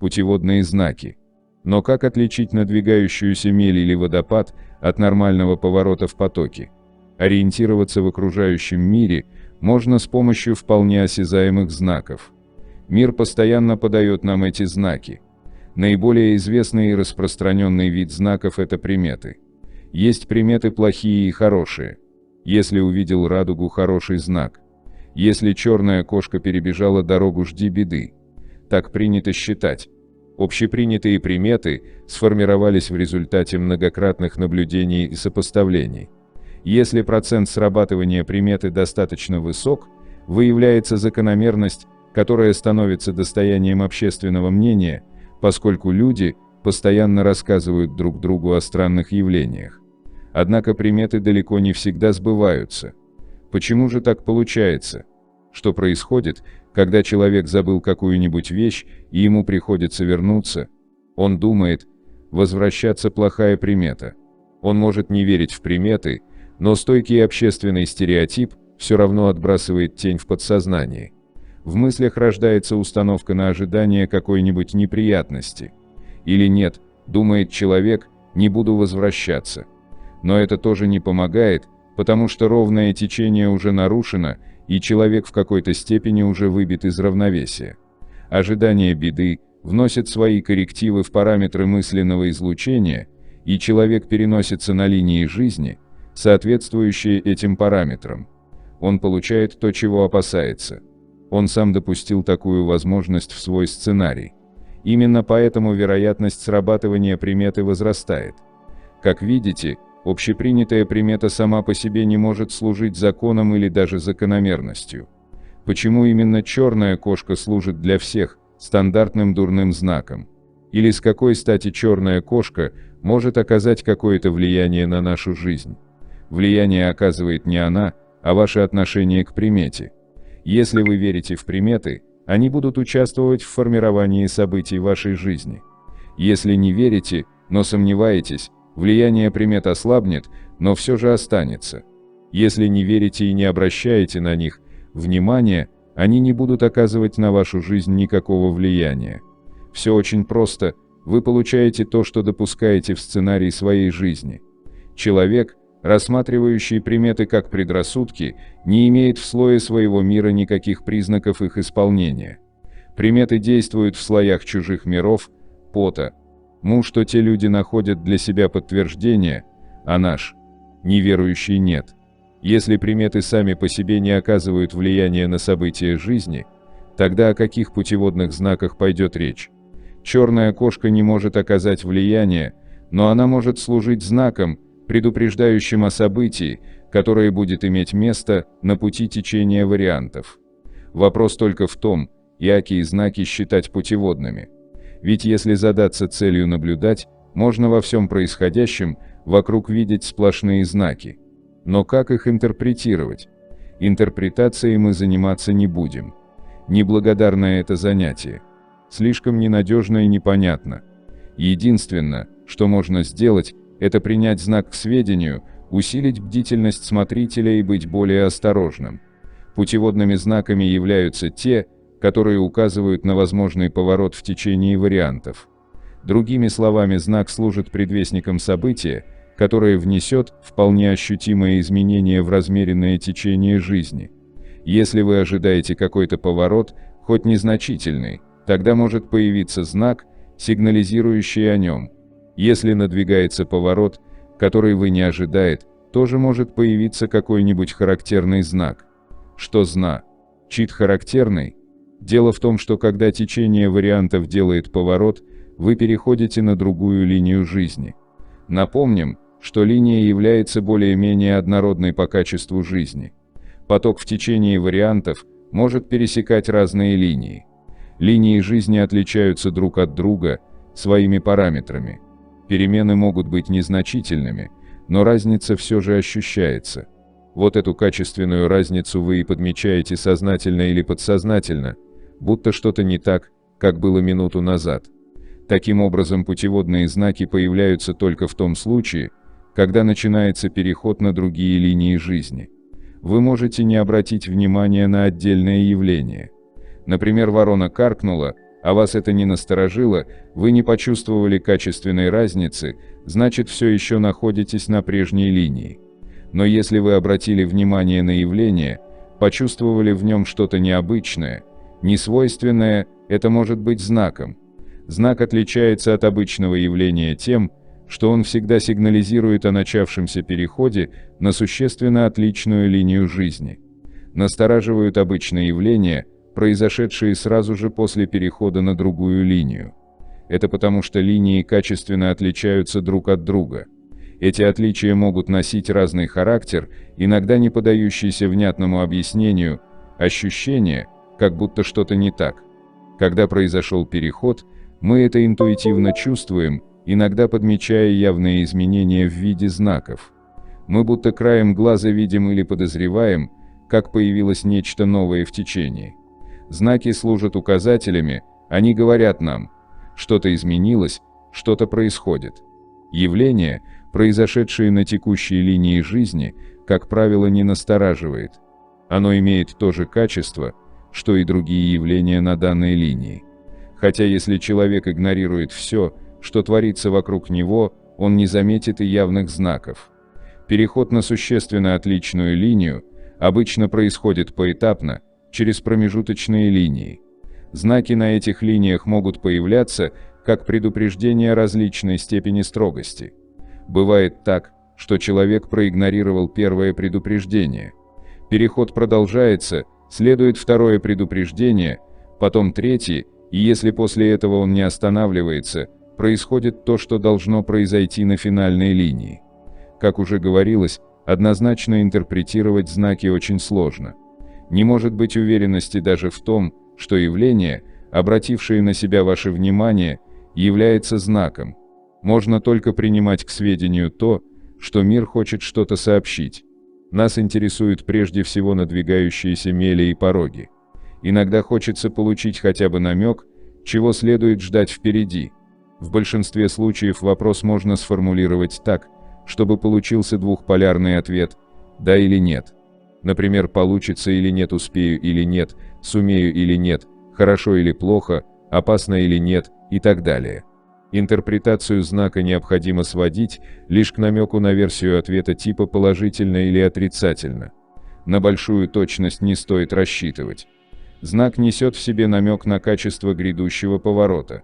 путеводные знаки. Но как отличить надвигающуюся мель или водопад от нормального поворота в потоке? Ориентироваться в окружающем мире можно с помощью вполне осязаемых знаков. Мир постоянно подает нам эти знаки. Наиболее известный и распространенный вид знаков – это приметы. Есть приметы плохие и хорошие. Если увидел радугу – хороший знак. Если черная кошка перебежала дорогу – жди беды. Так принято считать. Общепринятые приметы сформировались в результате многократных наблюдений и сопоставлений. Если процент срабатывания приметы достаточно высок, выявляется закономерность, которая становится достоянием общественного мнения, поскольку люди постоянно рассказывают друг другу о странных явлениях. Однако приметы далеко не всегда сбываются. Почему же так получается? Что происходит, когда человек забыл какую-нибудь вещь и ему приходится вернуться? Он думает, возвращаться плохая примета. Он может не верить в приметы, но стойкий общественный стереотип все равно отбрасывает тень в подсознании. В мыслях рождается установка на ожидание какой-нибудь неприятности. Или нет, думает человек, не буду возвращаться. Но это тоже не помогает, потому что ровное течение уже нарушено, и человек в какой-то степени уже выбит из равновесия. Ожидание беды вносит свои коррективы в параметры мысленного излучения, и человек переносится на линии жизни, соответствующие этим параметрам. Он получает то, чего опасается. Он сам допустил такую возможность в свой сценарий. Именно поэтому вероятность срабатывания приметы возрастает. Как видите, общепринятая примета сама по себе не может служить законом или даже закономерностью. Почему именно черная кошка служит для всех стандартным дурным знаком? Или с какой стати черная кошка может оказать какое-то влияние на нашу жизнь? Влияние оказывает не она, а ваше отношение к примете. Если вы верите в приметы, они будут участвовать в формировании событий вашей жизни. Если не верите, но сомневаетесь, влияние примет ослабнет, но все же останется. Если не верите и не обращаете на них внимания, они не будут оказывать на вашу жизнь никакого влияния. Все очень просто, вы получаете то, что допускаете в сценарий своей жизни. Человек, рассматривающий приметы как предрассудки, не имеет в слое своего мира никаких признаков их исполнения. Приметы действуют в слоях чужих миров, что те люди находят для себя подтверждение, а наш неверующий нет. Если приметы сами по себе не оказывают влияния на события жизни, тогда о каких путеводных знаках пойдет речь? Черная кошка не может оказать влияние, но она может служить знаком, предупреждающим о событии, которое будет иметь место на пути течения вариантов. Вопрос только в том, какие знаки считать путеводными. Ведь если задаться целью наблюдать, можно во всем происходящем вокруг видеть сплошные знаки. Но как их интерпретировать? Интерпретацией мы заниматься не будем. Неблагодарное это занятие. Слишком ненадежно и непонятно. Единственное, что можно сделать, это принять знак к сведению, усилить бдительность смотрителя и быть более осторожным. Путеводными знаками являются те, которые указывают на возможный поворот в течение вариантов. Другими словами, знак служит предвестником события, которое внесет вполне ощутимое изменение в размеренное течение жизни. Если вы ожидаете какой-то поворот, хоть незначительный, тогда может появиться знак, сигнализирующий о нем. Если надвигается поворот, который вы не ожидаете, тоже может появиться какой-нибудь характерный знак. Что значит характерный? Дело в том, что когда течение вариантов делает поворот, вы переходите на другую линию жизни. Напомним, что линия является более-менее однородной по качеству жизни. Поток в течение вариантов может пересекать разные линии. Линии жизни отличаются друг от друга своими параметрами. Перемены могут быть незначительными, но разница все же ощущается. Вот эту качественную разницу вы и подмечаете сознательно или подсознательно, будто что-то не так, как было минуту назад. Таким образом, путеводные знаки появляются только в том случае, когда начинается переход на другие линии жизни. Вы можете не обратить внимания на отдельное явление. Например, ворона каркнула, а вас это не насторожило, вы не почувствовали качественной разницы, значит все еще находитесь на прежней линии. Но если вы обратили внимание на явление, почувствовали в нем что-то необычное, несвойственное, это может быть знаком. Знак отличается от обычного явления тем, что он всегда сигнализирует о начавшемся переходе на существенно отличную линию жизни. Настораживают обычные явления, произошедшие сразу же после перехода на другую линию. Это потому, что линии качественно отличаются друг от друга. Эти отличия могут носить разный характер, иногда не поддающийся внятному объяснению, ощущение, как будто что-то не так. Когда произошел переход, мы это интуитивно чувствуем, иногда подмечая явные изменения в виде знаков. Мы будто краем глаза видим или подозреваем, как появилось нечто новое в течение. Знаки служат указателями, они говорят нам, что-то изменилось, что-то происходит. Явление, произошедшее на текущей линии жизни, как правило, не настораживает. Оно имеет то же качество, что и другие явления на данной линии. Хотя если человек игнорирует все, что творится вокруг него, он не заметит и явных знаков. Переход на существенно отличную линию обычно происходит поэтапно, через промежуточные линии. Знаки на этих линиях могут появляться как предупреждение различной степени строгости. Бывает так, что человек проигнорировал первое предупреждение. Переход продолжается, следует второе предупреждение, потом третье, и если после этого он не останавливается, происходит то, что должно произойти на финальной линии. Как уже говорилось, однозначно интерпретировать знаки очень сложно. Не может быть уверенности даже в том, что явление, обратившее на себя ваше внимание, является знаком. Можно только принимать к сведению то, что мир хочет что-то сообщить. Нас интересуют прежде всего надвигающиеся мели и пороги. Иногда хочется получить хотя бы намек, чего следует ждать впереди. В большинстве случаев вопрос можно сформулировать так, чтобы получился двухполярный ответ «да» или «нет». Например, получится или нет, успею или нет, сумею или нет, хорошо или плохо, опасно или нет и так далее. Интерпретацию знака необходимо сводить лишь к намеку на версию ответа типа положительно или отрицательно. На большую точность не стоит рассчитывать. Знак несет в себе намек на качество грядущего поворота.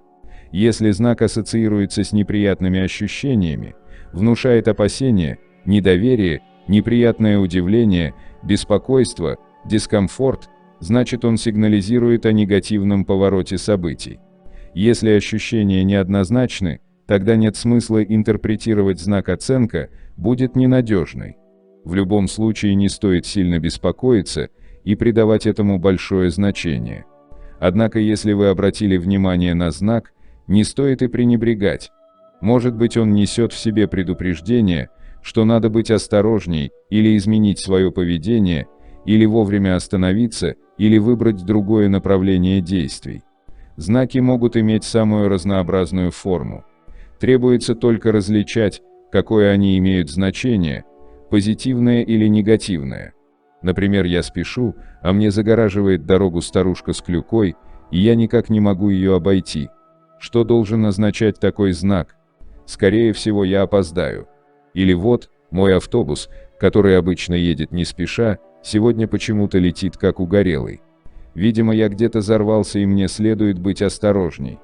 Если знак ассоциируется с неприятными ощущениями, внушает опасение, недоверие, неприятное удивление, беспокойство, дискомфорт, значит он сигнализирует о негативном повороте событий. Если ощущения неоднозначны, тогда нет смысла интерпретировать знак «оценка» будет ненадежной. В любом случае не стоит сильно беспокоиться и придавать этому большое значение. Однако если вы обратили внимание на знак, не стоит и пренебрегать. Может быть, он несет в себе предупреждение, что надо быть осторожней, или изменить свое поведение, или вовремя остановиться, или выбрать другое направление действий. Знаки могут иметь самую разнообразную форму. Требуется только различать, какое они имеют значение, позитивное или негативное. Например, я спешу, а мне загораживает дорогу старушка с клюкой, и я никак не могу ее обойти. Что должен означать такой знак? Скорее всего, я опоздаю. Или вот, мой автобус, который обычно едет не спеша, сегодня почему-то летит как угорелый. Видимо, я где-то взорвался, и мне следует быть осторожней.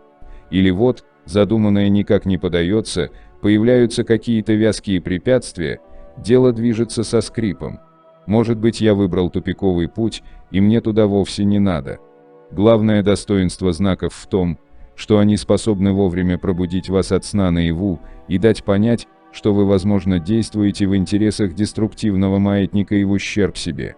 Или вот, задуманное никак не подается, появляются какие-то вязкие препятствия, дело движется со скрипом. Может быть, я выбрал тупиковый путь, и мне туда вовсе не надо. Главное достоинство знаков в том, что они способны вовремя пробудить вас от сна наяву и дать понять, что вы, возможно, действуете в интересах деструктивного маятника и в ущерб себе.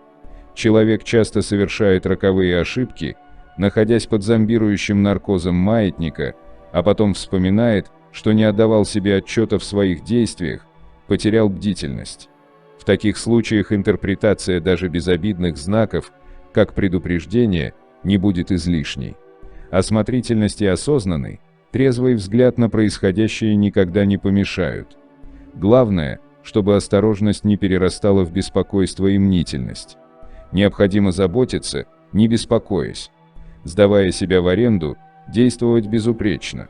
Человек часто совершает роковые ошибки, находясь под зомбирующим наркозом маятника, а потом вспоминает, что не отдавал себе отчета в своих действиях, потерял бдительность. В таких случаях интерпретация даже безобидных знаков, как предупреждение, не будет излишней. Осмотрительность и осознанный, трезвый взгляд на происходящее никогда не помешают. Главное, чтобы осторожность не перерастала в беспокойство и мнительность. Необходимо заботиться, не беспокоясь. Сдавая себя в аренду, действовать безупречно.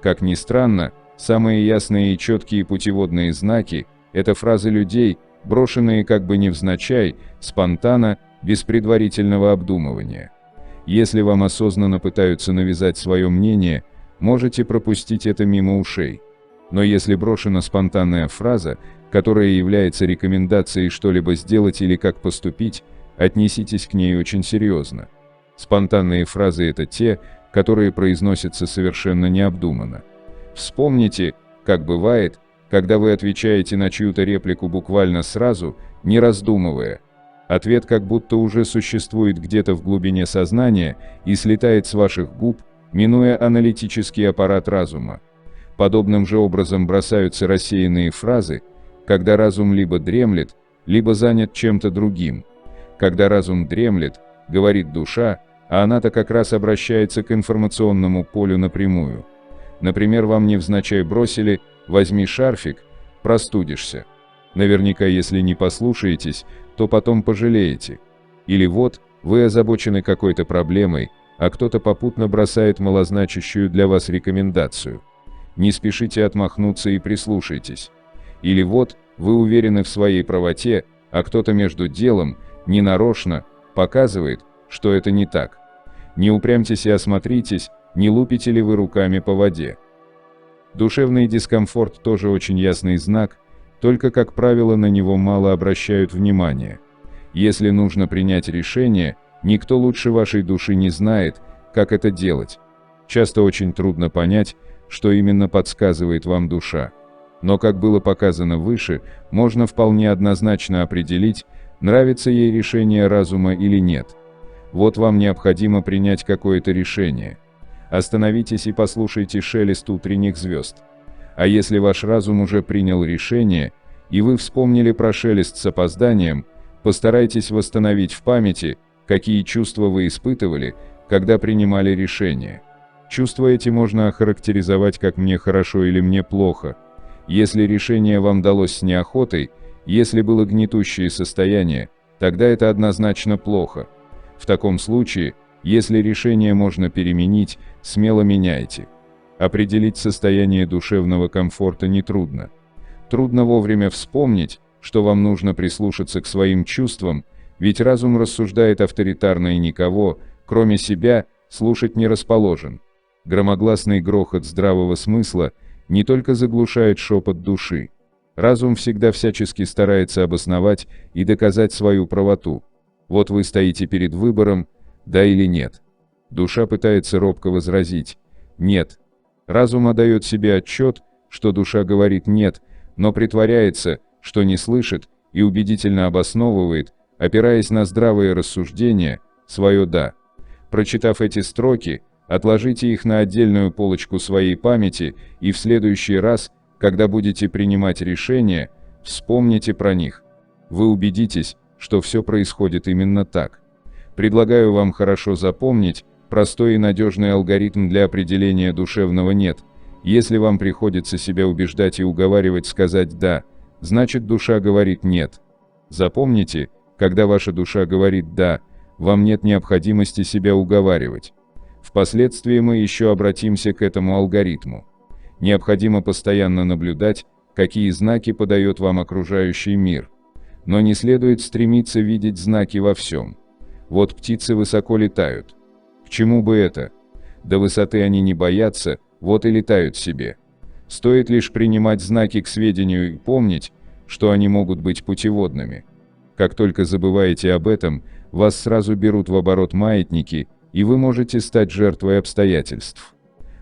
Как ни странно, самые ясные и четкие путеводные знаки – это фразы людей, брошенные как бы невзначай, спонтанно, без предварительного обдумывания. Если вам осознанно пытаются навязать свое мнение, можете пропустить это мимо ушей. Но если брошена спонтанная фраза, которая является рекомендацией что-либо сделать или как поступить, отнеситесь к ней очень серьезно. Спонтанные фразы – это те, которые произносятся совершенно необдуманно. Вспомните, как бывает, когда вы отвечаете на чью-то реплику буквально сразу, не раздумывая. Ответ как будто уже существует где-то в глубине сознания и слетает с ваших губ, минуя аналитический аппарат разума. Подобным же образом бросаются рассеянные фразы, когда разум либо дремлет, либо занят чем-то другим. Когда разум дремлет, говорит душа, а она-то как раз обращается к информационному полю напрямую. Например, вам невзначай бросили «возьми шарфик, простудишься». Наверняка, если не послушаетесь, то потом пожалеете. Или вот, вы озабочены какой-то проблемой, а кто-то попутно бросает малозначащую для вас рекомендацию. Не спешите отмахнуться и прислушайтесь. Или вот, вы уверены в своей правоте, а кто-то между делом, ненарочно, показывает, что это не так. Не упрямьтесь и осмотритесь, не лупите ли вы руками по воде. Душевный дискомфорт тоже очень ясный знак, только, как правило, на него мало обращают внимания. Если нужно принять решение, никто лучше вашей души не знает, как это делать. Часто очень трудно понять, что именно подсказывает вам душа. Но, как было показано выше, можно вполне однозначно определить, нравится ей решение разума или нет. Вот вам необходимо принять какое-то решение. Остановитесь и послушайте шелест утренних звезд. А если ваш разум уже принял решение, и вы вспомнили про шелест с опозданием, постарайтесь восстановить в памяти, какие чувства вы испытывали, когда принимали решение. Чувства эти можно охарактеризовать как «мне хорошо» или «мне плохо». Если решение вам далось с неохотой, если было гнетущее состояние, тогда это однозначно плохо. В таком случае, если решение можно переменить, смело меняйте. Определить состояние душевного комфорта нетрудно. Трудно вовремя вспомнить, что вам нужно прислушаться к своим чувствам, ведь разум рассуждает авторитарно и никого, кроме себя, слушать не расположен. Громогласный грохот здравого смысла не только заглушает шепот души. Разум всегда всячески старается обосновать и доказать свою правоту. Вот вы стоите перед выбором, да или нет. Душа пытается робко возразить «нет». Разум отдает себе отчет, что душа говорит «нет», но притворяется, что не слышит, и убедительно обосновывает, опираясь на здравые рассуждения, свое «да». Прочитав эти строки, отложите их на отдельную полочку своей памяти и в следующий раз, когда будете принимать решения, вспомните про них. Вы убедитесь, что все происходит именно так. Предлагаю вам хорошо запомнить простой и надежный алгоритм для определения душевного «нет». Если вам приходится себя убеждать и уговаривать сказать «да», значит душа говорит «нет». Запомните, когда ваша душа говорит «да», вам нет необходимости себя уговаривать. Впоследствии мы еще обратимся к этому алгоритму. Необходимо постоянно наблюдать, какие знаки подает вам окружающий мир. Но не следует стремиться видеть знаки во всем. Вот птицы высоко летают. К чему бы это? До высоты они не боятся, вот и летают себе. Стоит лишь принимать знаки к сведению и помнить, что они могут быть путеводными. Как только забываете об этом, вас сразу берут в оборот маятники, и вы можете стать жертвой обстоятельств.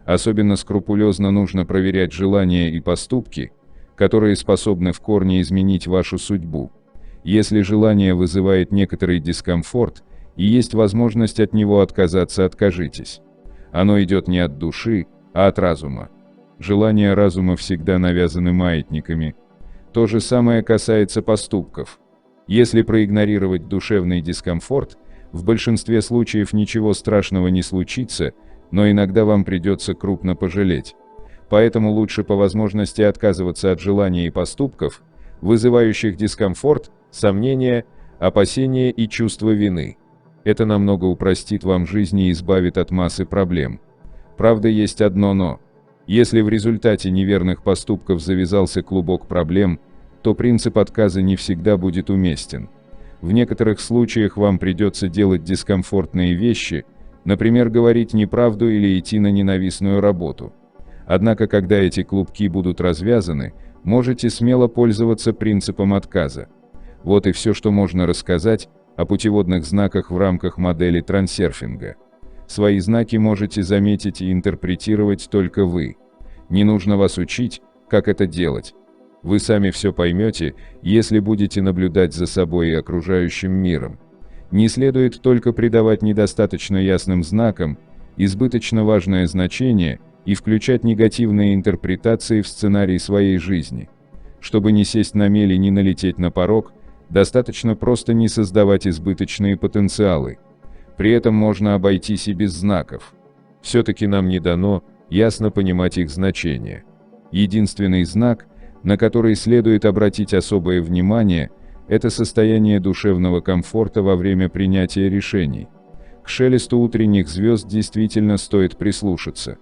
Особенно скрупулезно нужно проверять желания и поступки, которые способны в корне изменить вашу судьбу. Если желание вызывает некоторый дискомфорт, и есть возможность от него отказаться, откажитесь. Оно идет не от души, а от разума. Желания разума всегда навязаны маятниками. То же самое касается поступков. Если проигнорировать душевный дискомфорт, в большинстве случаев ничего страшного не случится, но иногда вам придется крупно пожалеть. Поэтому лучше по возможности отказываться от желаний и поступков, вызывающих дискомфорт, сомнения, опасения и чувство вины. Это намного упростит вам жизнь и избавит от массы проблем. Правда, есть одно «но». Если в результате неверных поступков завязался клубок проблем, то принцип отказа не всегда будет уместен. В некоторых случаях вам придется делать дискомфортные вещи, например, говорить неправду или идти на ненавистную работу. Однако, когда эти клубки будут развязаны, можете смело пользоваться принципом отказа. Вот и все, что можно рассказать о путеводных знаках в рамках модели трансерфинга. Свои знаки можете заметить и интерпретировать только вы. Не нужно вас учить, как это делать. Вы сами все поймете, если будете наблюдать за собой и окружающим миром. Не следует только придавать недостаточно ясным знакам избыточно важное значение и включать негативные интерпретации в сценарий своей жизни. Чтобы не сесть на мель и не налететь на порог, достаточно просто не создавать избыточные потенциалы. При этом можно обойтись и без знаков. Все-таки нам не дано ясно понимать их значение. Единственный знак, на который следует обратить особое внимание, это состояние душевного комфорта во время принятия решений. К шелесту утренних звезд действительно стоит прислушаться.